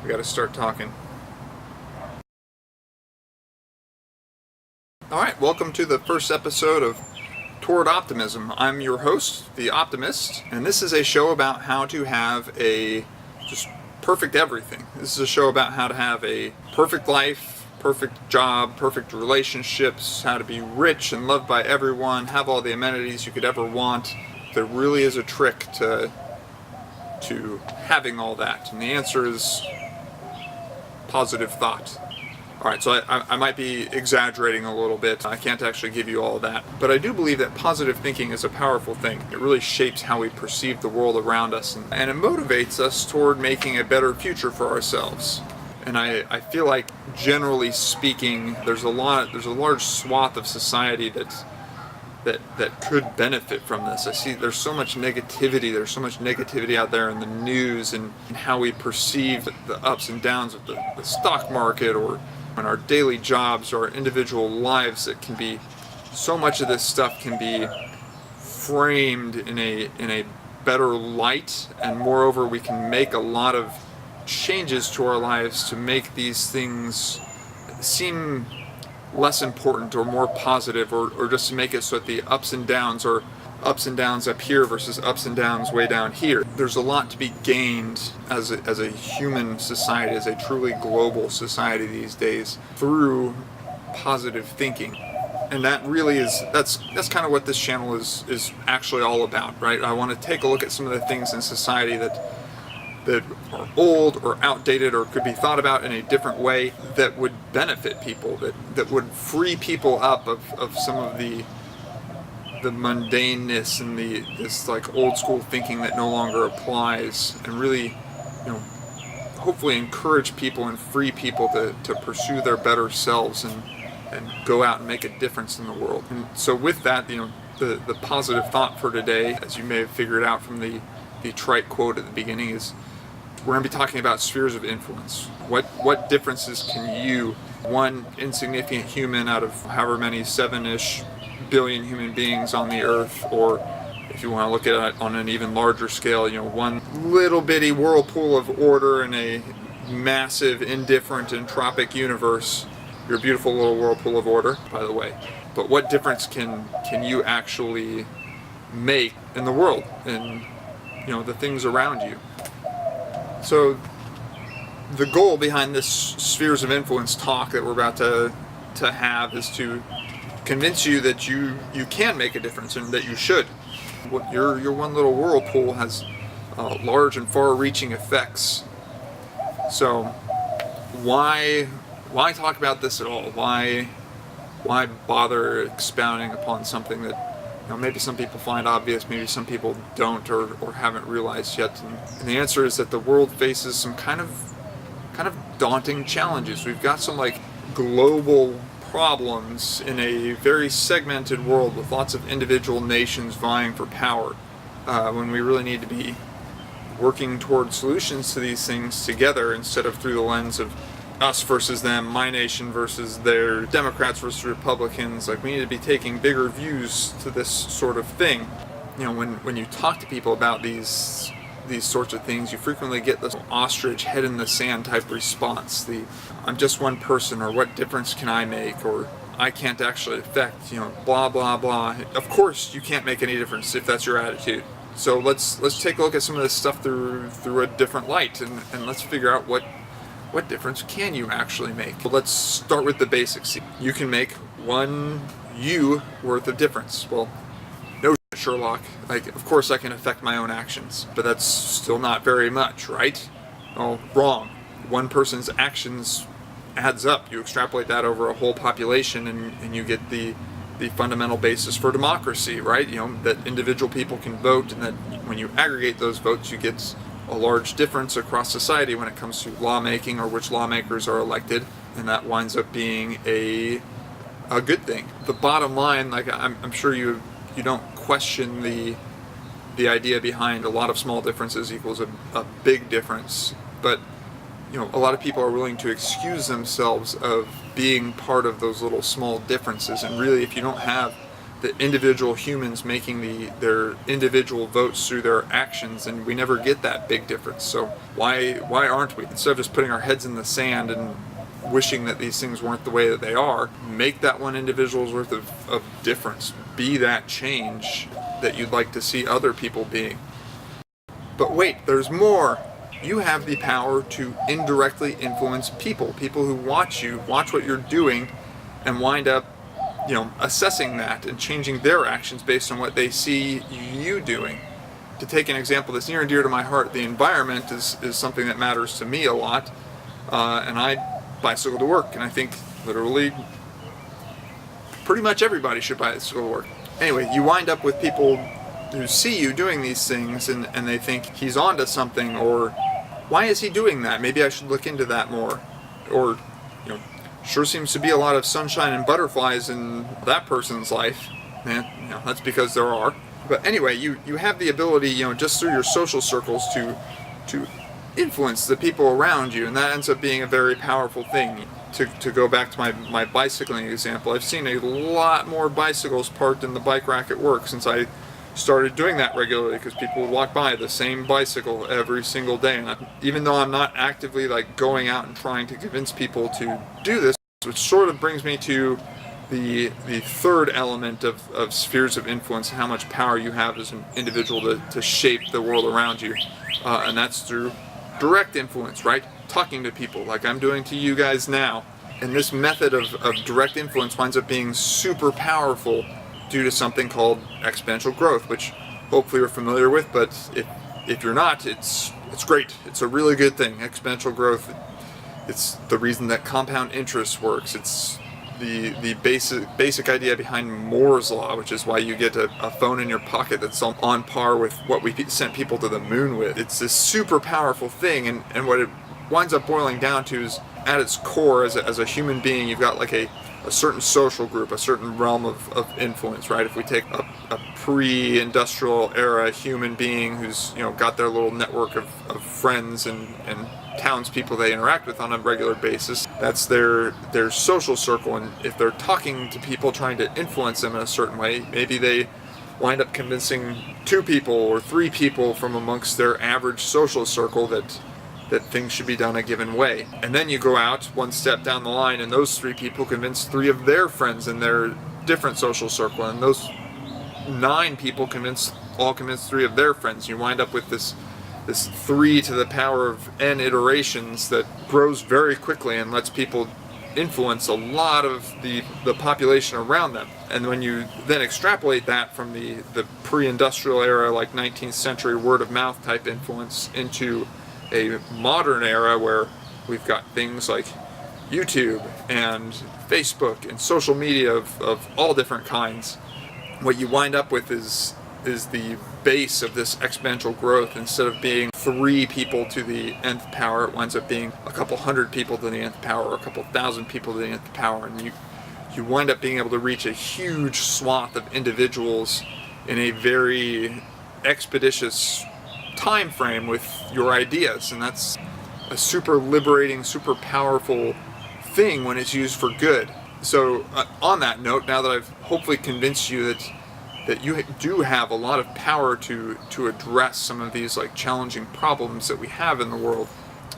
We got to start talking. Alright, welcome to the first episode of Toward Optimism. I'm your host, The Optimist, and this is a show about how to have a just perfect everything. This is a show about how to have a perfect life, perfect job, perfect relationships, how to be rich and loved by everyone, have all the amenities you could ever want. There really is a trick to having all that, and the answer is positive thought. Alright, so I might be exaggerating a little bit. I can't actually give you all of that. But I do believe that positive thinking is a powerful thing. It really shapes how we perceive the world around us, and it motivates us toward making a better future for ourselves. And I feel like, generally speaking, there's a large swath of society that could benefit from this. I see there's so much negativity out there in the news and how we perceive the ups and downs of the stock market, or in our daily jobs, or our individual lives. It can be, so much of this stuff can be framed in a better light, and moreover we can make a lot of changes to our lives to make these things seem less important or more positive, or just to make it so that the ups and downs are ups and downs up here versus ups and downs way down here. There's a lot to be gained as a human society, as a truly global society these days, through positive thinking. And that really is, that's kind of what this channel is actually all about, right? I want to take a look at some of the things in society that are old or outdated, or could be thought about in a different way, that would benefit people, that would free people up of some of the mundaneness and this like old school thinking that no longer applies, and really, hopefully encourage people and free people to pursue their better selves and go out and make a difference in the world. And so with that, the positive thought for today, as you may have figured out from the trite quote at the beginning, is we're going to be talking about spheres of influence. What differences can you, one insignificant human out of however many 7-ish billion human beings on the earth, or if you want to look at it on an even larger scale, one little bitty whirlpool of order in a massive, indifferent, entropic universe. You're a beautiful little whirlpool of order, by the way. But what difference can you actually make in the world, and the things around you? So the goal behind this spheres of influence talk that we're about to have is to convince you that you can make a difference, and that you should. Your one little whirlpool has large and far-reaching effects. So why talk about this at all? Why bother expounding upon something that maybe some people find obvious, maybe some people don't, or haven't realized yet? And the answer is that the world faces some kind of daunting challenges. We've got some global problems in a very segmented world with lots of individual nations vying for power, when we really need to be working toward solutions to these things together, instead of through the lens of us versus them, my nation versus their, Democrats versus Republicans. We need to be taking bigger views to this sort of thing. When you talk to people about these sorts of things, you frequently get this ostrich head in the sand type response. I'm just one person, or what difference can I make, or I can't actually affect, blah blah blah. Of course you can't make any difference if that's your attitude. So let's take a look at some of this stuff through a different light, and let's figure out what difference can you actually make. But let's start with the basics. You can make one you worth of difference. Well, no, Sherlock. Of course I can affect my own actions, but that's still not very much, right? Oh, wrong. One person's actions adds up. You extrapolate that over a whole population, and you get the fundamental basis for democracy, right? That individual people can vote, and that when you aggregate those votes, you get a large difference across society when it comes to lawmaking, or which lawmakers are elected, and that winds up being a good thing. The bottom line, I'm sure you don't question the idea behind a lot of small differences equals a big difference, but a lot of people are willing to excuse themselves of being part of those little small differences, and really, if you don't have the individual humans making their individual votes through their actions, and we never get that big difference. So why aren't we? Instead of just putting our heads in the sand and wishing that these things weren't the way that they are, make that one individual's worth of difference. Be that change that you'd like to see other people being. But wait, there's more. You have the power to indirectly influence people who watch you, watch what you're doing, and wind up, assessing that and changing their actions based on what they see you doing. To take an example that's near and dear to my heart, the environment is something that matters to me a lot, and I bicycle to work, and I think literally pretty much everybody should bicycle to work. Anyway, you wind up with people who see you doing these things, and they think he's onto something, or why is he doing that? Maybe I should look into that more. Or, sure seems to be a lot of sunshine and butterflies in that person's life. And, that's because there are. But anyway, you have the ability, just through your social circles to influence the people around you, and that ends up being a very powerful thing. To go back to my bicycling example, I've seen a lot more bicycles parked in the bike rack at work since I started doing that regularly, because people would walk by the same bicycle every single day. And even though I'm not actively going out and trying to convince people to do this, which sort of brings me to the third element of spheres of influence, how much power you have as an individual to shape the world around you, and that's through direct influence, right? Talking to people like I'm doing to you guys now. And this method of direct influence winds up being super powerful due to something called exponential growth, which hopefully you're familiar with, but if you're not, it's great. It's a really good thing. Exponential growth, it's the reason that compound interest works. It's the basic idea behind Moore's law, which is why you get a phone in your pocket that's on par with what we sent people to the moon with. It's this super powerful thing, and what it winds up boiling down to is, at its core, as a human being, you've got a certain social group, a certain realm of influence, right? If we take a pre-industrial era human being who's got their little network of friends and townspeople they interact with on a regular basis, that's their social circle. And if they're talking to people, trying to influence them in a certain way, maybe they wind up convincing 2 people or 3 people from amongst their average social circle that things should be done a given way. And then you go out one step down the line, and those 3 people convince 3 of their friends in their different social circle, and those 9 people convince 3 of their friends. You wind up with this 3 to the power of n iterations that grows very quickly and lets people influence a lot of the population around them. And when you then extrapolate that from the pre-industrial era, like 19th century word of mouth type influence, into a modern era where we've got things like YouTube and Facebook and social media of all different kinds, what you wind up with is the base of this exponential growth. Instead of being 3 people to the nth power, it winds up being a couple hundred people to the nth power, or a couple thousand people to the nth power, and you wind up being able to reach a huge swath of individuals in a very expeditious time frame with your ideas. And that's a super liberating, super powerful thing when it's used for good. So on that note, now that I've hopefully convinced you that you do have a lot of power to address some of these challenging problems that we have in the world,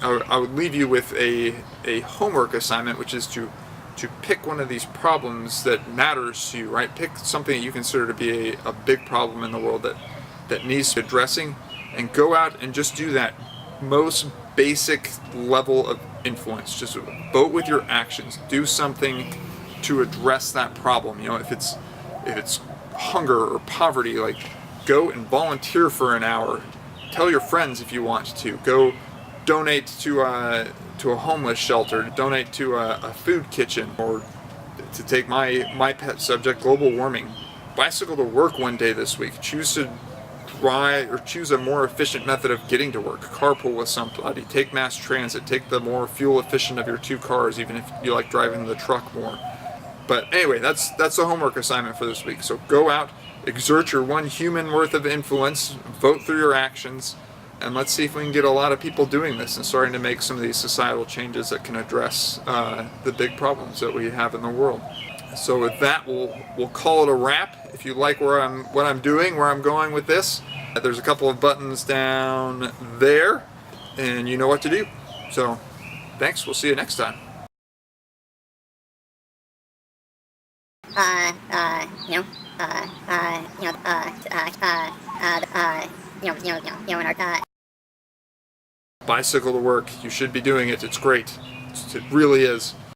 I would leave you with a homework assignment, which is to pick one of these problems that matters to you, right? Pick something that you consider to be a big problem in the world that needs addressing, and go out and just do that most basic level of influence. Just vote with your actions. Do something to address that problem. If it's hunger or poverty, go and volunteer for an hour. Tell your friends if you want to. Go donate to a homeless shelter. Donate to a food kitchen. Or to take my pet subject, global warming. Bicycle to work one day this week. Choose a more efficient method of getting to work. Carpool with somebody. Take mass transit. Take the more fuel efficient of your 2 cars, even if you like driving the truck more. But anyway, that's the homework assignment for this week. So go out, exert your 1 human worth of influence, vote through your actions, and let's see if we can get a lot of people doing this and starting to make some of these societal changes that can address the big problems that we have in the world. So with that, we'll call it a wrap. If you like what I'm doing, where I'm going with this, there's a couple of buttons down there, and you know what to do. So thanks. We'll see you next time. Bicycle to work. You should be doing it. It's great. It really is.